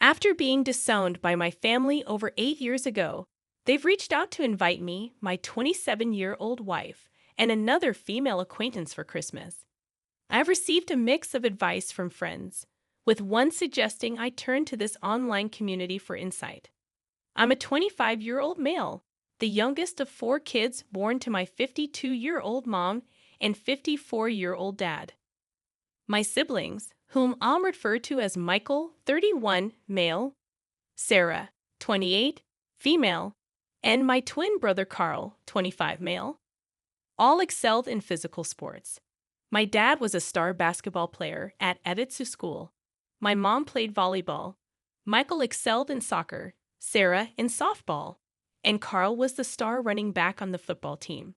After being disowned by my family over 8 years ago, they've reached out to invite me, my 27-year-old wife, and another female acquaintance for Christmas. I've received a mix of advice from friends, with one suggesting I turn to this online community for insight. I'm a 25-year-old male, the youngest of 4 kids born to my 52-year-old mom and 54-year-old dad. My siblings, whom I'll refer to as Michael, 31, male, Sarah, 28, female, and my twin brother Carl, 25, male, all excelled in physical sports. My dad was a star basketball player at Editsu School. My mom played volleyball. Michael excelled in soccer, Sarah in softball, and Carl was the star running back on the football team.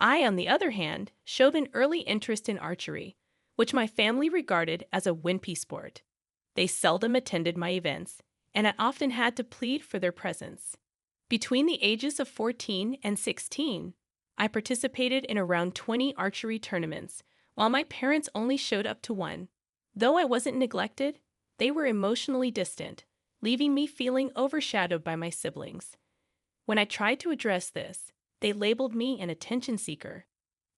I, on the other hand, showed an early interest in archery, which my family regarded as a wimpy sport. They seldom attended my events, and I often had to plead for their presence. Between the ages of 14 and 16, I participated in around 20 archery tournaments, while my parents only showed up to one. Though I wasn't neglected, they were emotionally distant, leaving me feeling overshadowed by my siblings. When I tried to address this, they labeled me an attention seeker.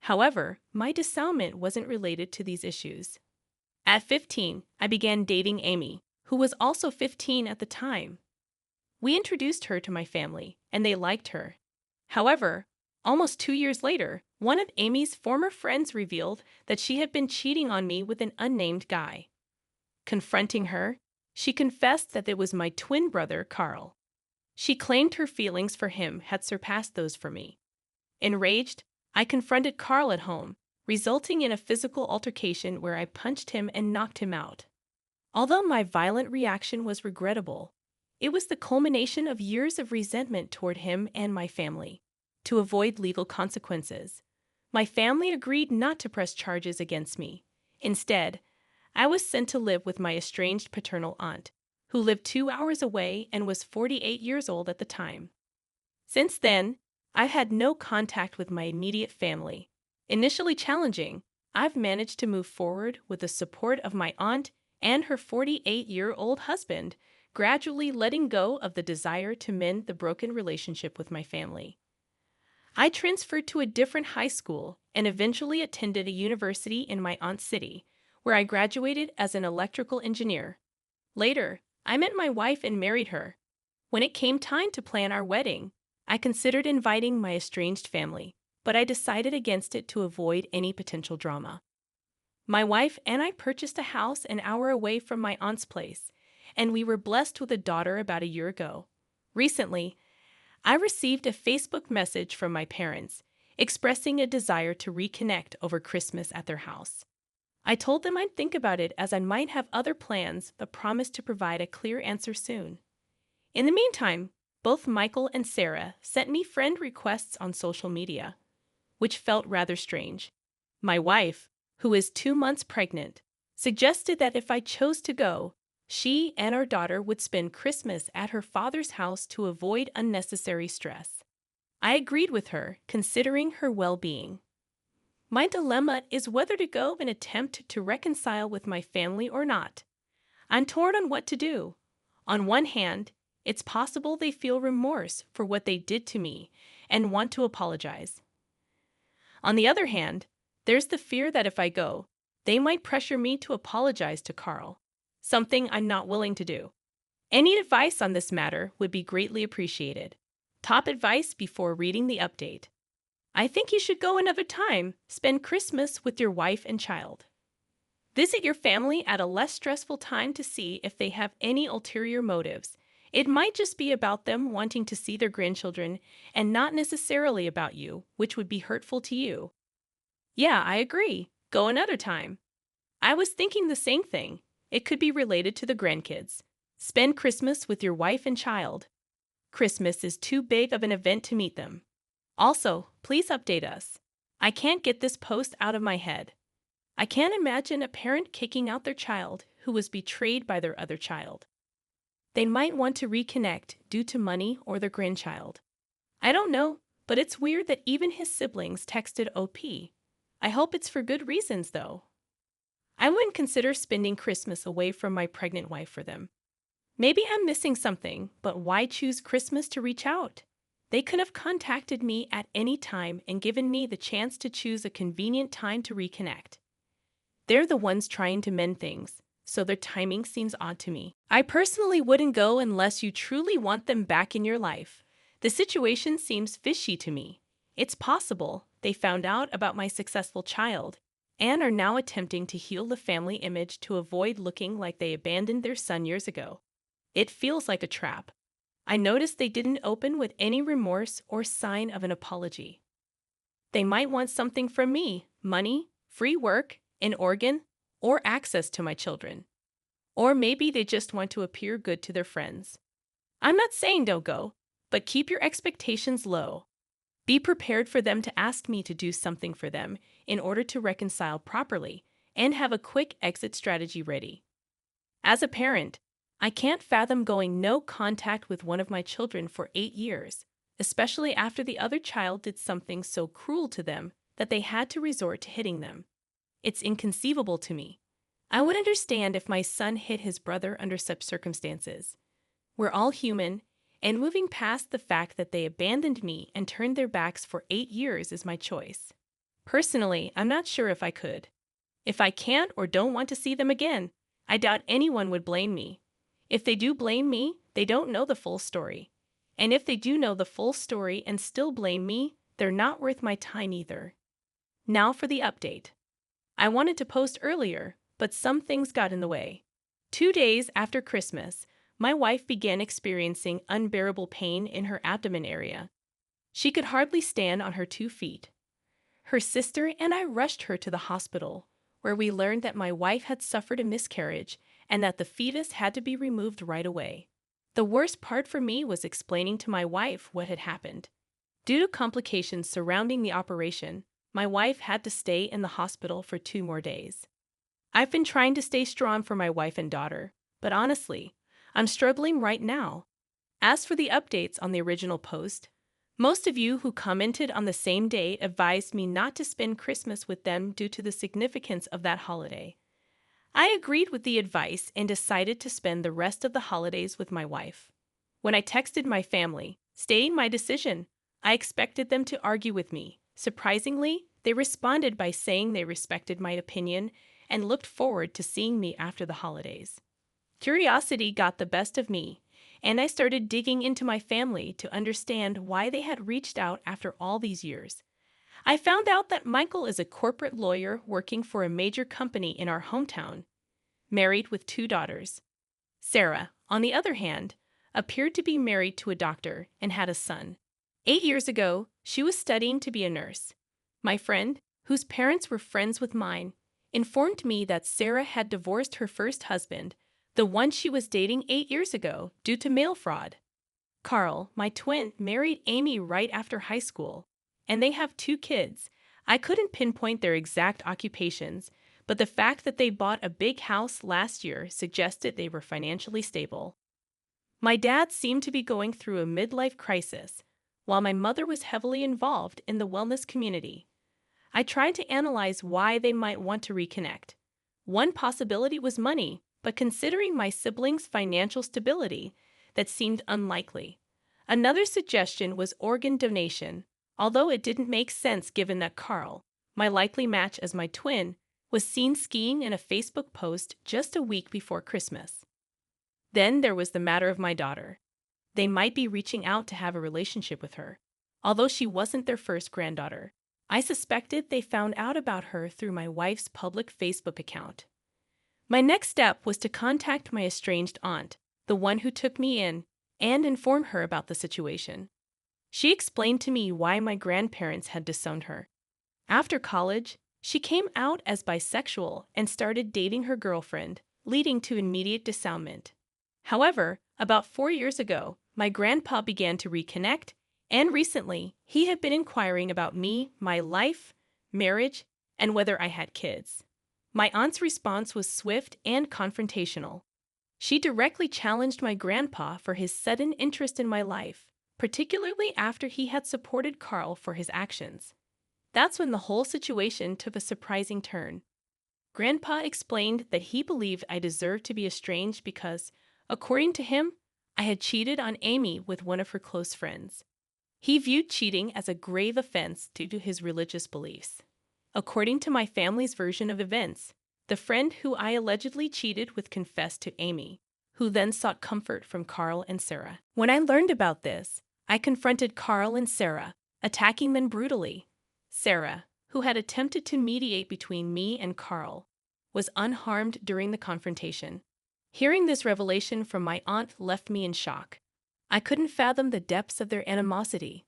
However, my disownment wasn't related to these issues. At 15, I began dating Amy, who was also 15 at the time. We introduced her to my family, and they liked her. However, almost 2 years later, one of Amy's former friends revealed that she had been cheating on me with an unnamed guy. Confronting her, she confessed that it was my twin brother, Carl. She claimed her feelings for him had surpassed those for me. Enraged, I confronted Carl at home, resulting in a physical altercation where I punched him and knocked him out. Although my violent reaction was regrettable, it was the culmination of years of resentment toward him and my family. To avoid legal consequences, my family agreed not to press charges against me. Instead, I was sent to live with my estranged paternal aunt, who lived 2 hours away and was 48 years old at the time. Since then, I've had no contact with my immediate family. Initially challenging, I've managed to move forward with the support of my aunt and her 48-year-old husband, gradually letting go of the desire to mend the broken relationship with my family. I transferred to a different high school and eventually attended a university in my aunt's city, where I graduated as an electrical engineer. Later, I met my wife and married her. When it came time to plan our wedding, I considered inviting my estranged family, but I decided against it to avoid any potential drama. My wife and I purchased a house an hour away from my aunt's place, and we were blessed with a daughter about a year ago. Recently, I received a Facebook message from my parents expressing a desire to reconnect over Christmas at their house. I told them I'd think about it as I might have other plans, but promised to provide a clear answer soon. In the meantime, both Michael and Sarah sent me friend requests on social media, which felt rather strange. My wife, who is 2 months pregnant, suggested that if I chose to go, she and our daughter would spend Christmas at her father's house to avoid unnecessary stress. I agreed with her, considering her well-being. My dilemma is whether to go and attempt to reconcile with my family or not. I'm torn on what to do. On one hand, it's possible they feel remorse for what they did to me and want to apologize. On the other hand, there's the fear that if I go, they might pressure me to apologize to Carl, something I'm not willing to do. Any advice on this matter would be greatly appreciated. Top advice before reading the update. I think you should go another time. Spend Christmas with your wife and child. Visit your family at a less stressful time to see if they have any ulterior motives. It might just be about them wanting to see their grandchildren and not necessarily about you, which would be hurtful to you. Yeah, I agree. Go another time. I was thinking the same thing. It could be related to the grandkids. Spend Christmas with your wife and child. Christmas is too big of an event to meet them. Also, please update us. I can't get this post out of my head. I can't imagine a parent kicking out their child who was betrayed by their other child. They might want to reconnect due to money or their grandchild. I don't know, but it's weird that even his siblings texted OP. I hope it's for good reasons, though. I wouldn't consider spending Christmas away from my pregnant wife for them. Maybe I'm missing something, but why choose Christmas to reach out? They could have contacted me at any time and given me the chance to choose a convenient time to reconnect. They're the ones trying to mend things, so their timing seems odd to me. I personally wouldn't go unless you truly want them back in your life. The situation seems fishy to me. It's possible they found out about my successful child and are now attempting to heal the family image to avoid looking like they abandoned their son years ago. It feels like a trap. I noticed they didn't open with any remorse or sign of an apology. They might want something from me: money, free work, an organ, or access to my children. Or maybe they just want to appear good to their friends. I'm not saying don't go, but keep your expectations low. Be prepared for them to ask me to do something for them in order to reconcile properly and have a quick exit strategy ready. As a parent, I can't fathom going no contact with one of my children for 8 years, especially after the other child did something so cruel to them that they had to resort to hitting them. It's inconceivable to me. I would understand if my son hit his brother under such circumstances. We're all human, and moving past the fact that they abandoned me and turned their backs for 8 years is my choice. Personally, I'm not sure if I could. If I can't or don't want to see them again, I doubt anyone would blame me. If they do blame me, they don't know the full story. And if they do know the full story and still blame me, they're not worth my time either. Now for the update. I wanted to post earlier, but some things got in the way. 2 days after Christmas, my wife began experiencing unbearable pain in her abdomen area. She could hardly stand on her 2 feet. Her sister and I rushed her to the hospital, where we learned that my wife had suffered a miscarriage and that the fetus had to be removed right away. The worst part for me was explaining to my wife what had happened. Due to complications surrounding the operation, my wife had to stay in the hospital for 2 more days. I've been trying to stay strong for my wife and daughter, but honestly, I'm struggling right now. As for the updates on the original post, most of you who commented on the same day advised me not to spend Christmas with them due to the significance of that holiday. I agreed with the advice and decided to spend the rest of the holidays with my wife. When I texted my family, stating my decision, I expected them to argue with me. Surprisingly, they responded by saying they respected my opinion and looked forward to seeing me after the holidays. Curiosity got the best of me, and I started digging into my family to understand why they had reached out after all these years. I found out that Michael is a corporate lawyer working for a major company in our hometown, married with 2 daughters. Sarah, on the other hand, appeared to be married to a doctor and had a son. 8 years ago, she was studying to be a nurse. My friend, whose parents were friends with mine, informed me that Sarah had divorced her first husband, the one she was dating 8 years ago, due to mail fraud. Carl, my twin, married Amy right after high school, and they have 2 kids. I couldn't pinpoint their exact occupations, but the fact that they bought a big house last year suggested they were financially stable. My dad seemed to be going through a midlife crisis, while my mother was heavily involved in the wellness community. I tried to analyze why they might want to reconnect. One possibility was money, but considering my siblings' financial stability, that seemed unlikely. Another suggestion was organ donation, although it didn't make sense given that Carl, my likely match as my twin, was seen skiing in a Facebook post just a week before Christmas. Then there was the matter of my daughter. They might be reaching out to have a relationship with her. Although she wasn't their first granddaughter, I suspected they found out about her through my wife's public Facebook account. My next step was to contact my estranged aunt, the one who took me in, and inform her about the situation. She explained to me why my grandparents had disowned her. After college, she came out as bisexual and started dating her girlfriend, leading to immediate dissownment. However, about 4 years ago, my grandpa began to reconnect, and recently, he had been inquiring about me, my life, marriage, and whether I had kids. My aunt's response was swift and confrontational. She directly challenged my grandpa for his sudden interest in my life, particularly after he had supported Carl for his actions. That's when the whole situation took a surprising turn. Grandpa explained that he believed I deserved to be estranged because, According to him, I had cheated on Amy with one of her close friends. He viewed cheating as a grave offense due to his religious beliefs. According to my family's version of events, the friend who I allegedly cheated with confessed to Amy, who then sought comfort from Carl and Sarah. When I learned about this, I confronted Carl and Sarah, attacking them brutally. Sarah, who had attempted to mediate between me and Carl, was unharmed during the confrontation. Hearing this revelation from my aunt left me in shock. I couldn't fathom the depths of their animosity,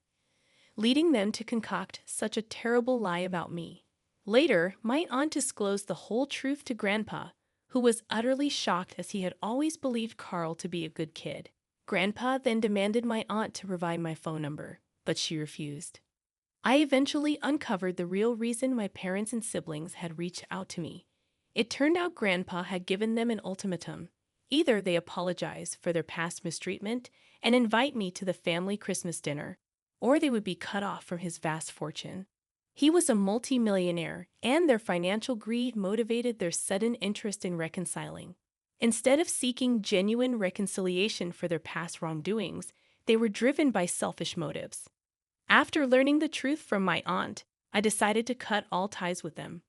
leading them to concoct such a terrible lie about me. Later, my aunt disclosed the whole truth to Grandpa, who was utterly shocked as he had always believed Carl to be a good kid. Grandpa then demanded my aunt to provide my phone number, but she refused. I eventually uncovered the real reason my parents and siblings had reached out to me. It turned out Grandpa had given them an ultimatum. Either they apologize for their past mistreatment and invite me to the family Christmas dinner, or they would be cut off from his vast fortune. He was a multimillionaire, and their financial greed motivated their sudden interest in reconciling. Instead of seeking genuine reconciliation for their past wrongdoings, they were driven by selfish motives. After learning the truth from my aunt, I decided to cut all ties with them.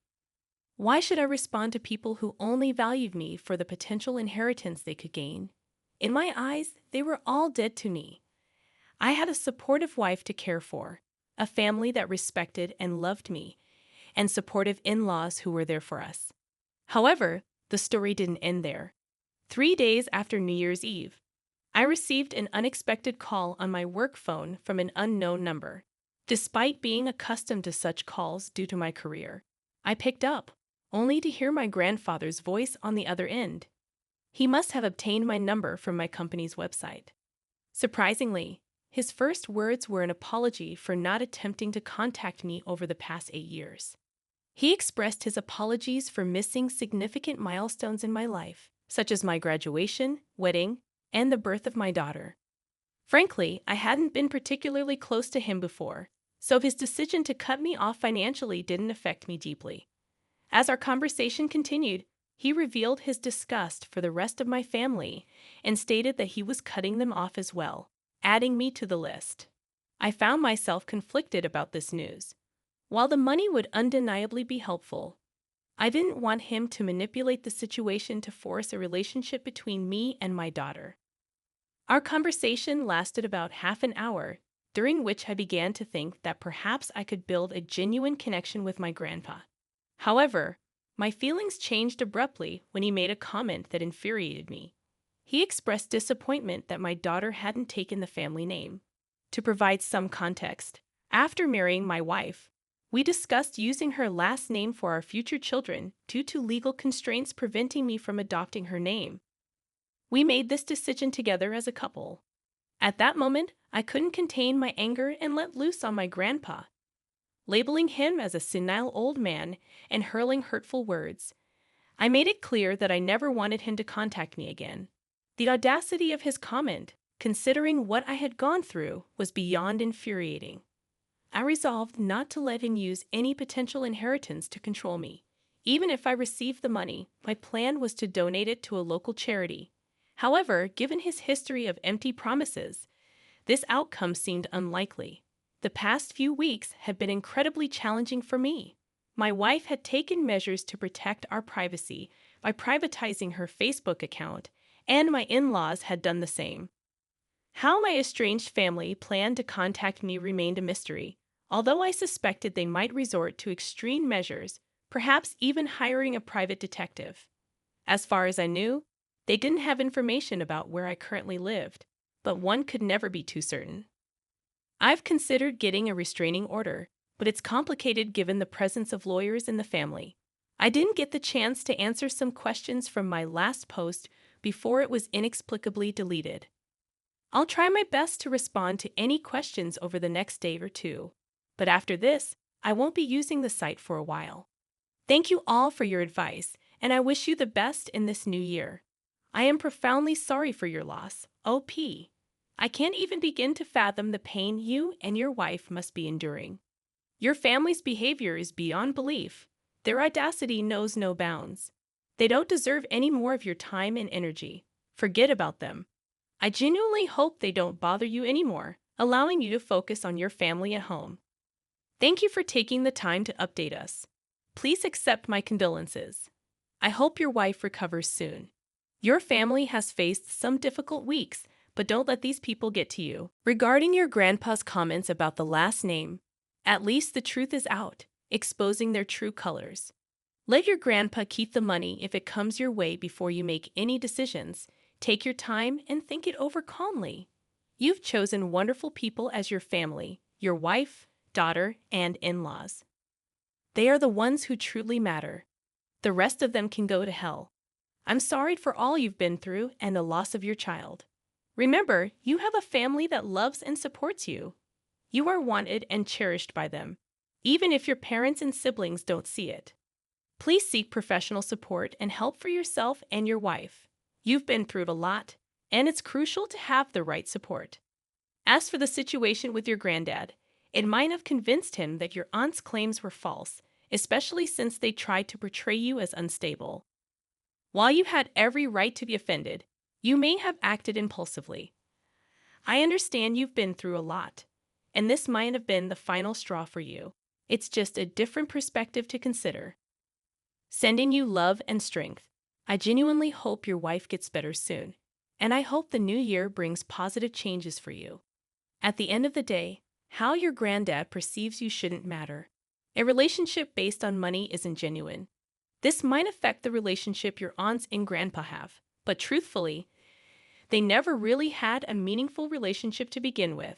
Why should I respond to people who only valued me for the potential inheritance they could gain? In my eyes, they were all dead to me. I had a supportive wife to care for, a family that respected and loved me, and supportive in-laws who were there for us. However, the story didn't end there. 3 days after New Year's Eve, I received an unexpected call on my work phone from an unknown number. Despite being accustomed to such calls due to my career, I picked up, only to hear my grandfather's voice on the other end. He must have obtained my number from my company's website. Surprisingly, his first words were an apology for not attempting to contact me over the past 8 years. He expressed his apologies for missing significant milestones in my life, such as my graduation, wedding, and the birth of my daughter. Frankly, I hadn't been particularly close to him before, so his decision to cut me off financially didn't affect me deeply. As our conversation continued, he revealed his disgust for the rest of my family and stated that he was cutting them off as well, adding me to the list. I found myself conflicted about this news. While the money would undeniably be helpful, I didn't want him to manipulate the situation to force a relationship between me and my daughter. Our conversation lasted about half an hour, during which I began to think that perhaps I could build a genuine connection with my grandpa. However, my feelings changed abruptly when he made a comment that infuriated me. He expressed disappointment that my daughter hadn't taken the family name. To provide some context, after marrying my wife, we discussed using her last name for our future children due to legal constraints preventing me from adopting her name. We made this decision together as a couple. At that moment, I couldn't contain my anger and let loose on my grandpa, labeling him as a senile old man and hurling hurtful words. I made it clear that I never wanted him to contact me again. The audacity of his comment, considering what I had gone through, was beyond infuriating. I resolved not to let him use any potential inheritance to control me. Even if I received the money, my plan was to donate it to a local charity. However, given his history of empty promises, this outcome seemed unlikely. The past few weeks had been incredibly challenging for me. My wife had taken measures to protect our privacy by privatizing her Facebook account, and my in-laws had done the same. How my estranged family planned to contact me remained a mystery, although I suspected they might resort to extreme measures, perhaps even hiring a private detective. As far as I knew, they didn't have information about where I currently lived, but one could never be too certain. I've considered getting a restraining order, but it's complicated given the presence of lawyers in the family. I didn't get the chance to answer some questions from my last post before it was inexplicably deleted. I'll try my best to respond to any questions over the next day or two, but after this, I won't be using the site for a while. Thank you all for your advice, and I wish you the best in this new year. I am profoundly sorry for your loss, OP. I can't even begin to fathom the pain you and your wife must be enduring. Your family's behavior is beyond belief. Their audacity knows no bounds. They don't deserve any more of your time and energy. Forget about them. I genuinely hope they don't bother you anymore, allowing you to focus on your family at home. Thank you for taking the time to update us. Please accept my condolences. I hope your wife recovers soon. Your family has faced some difficult weeks, but don't let these people get to you. Regarding your grandpa's comments about the last name, at least the truth is out, exposing their true colors. Let your grandpa keep the money if it comes your way before you make any decisions. Take your time and think it over calmly. You've chosen wonderful people as your family, your wife, daughter, and in-laws. They are the ones who truly matter. The rest of them can go to hell. I'm sorry for all you've been through and the loss of your child. Remember, you have a family that loves and supports you. You are wanted and cherished by them, even if your parents and siblings don't see it. Please seek professional support and help for yourself and your wife. You've been through a lot, and it's crucial to have the right support. As for the situation with your granddad, it might have convinced him that your aunt's claims were false, especially since they tried to portray you as unstable. While you had every right to be offended, you may have acted impulsively. I understand you've been through a lot, and this might have been the final straw for you. It's just a different perspective to consider. Sending you love and strength. I genuinely hope your wife gets better soon, and I hope the new year brings positive changes for you. At the end of the day, how your granddad perceives you shouldn't matter. A relationship based on money isn't genuine. This might affect the relationship your aunts and grandpa have, but truthfully, they never really had a meaningful relationship to begin with.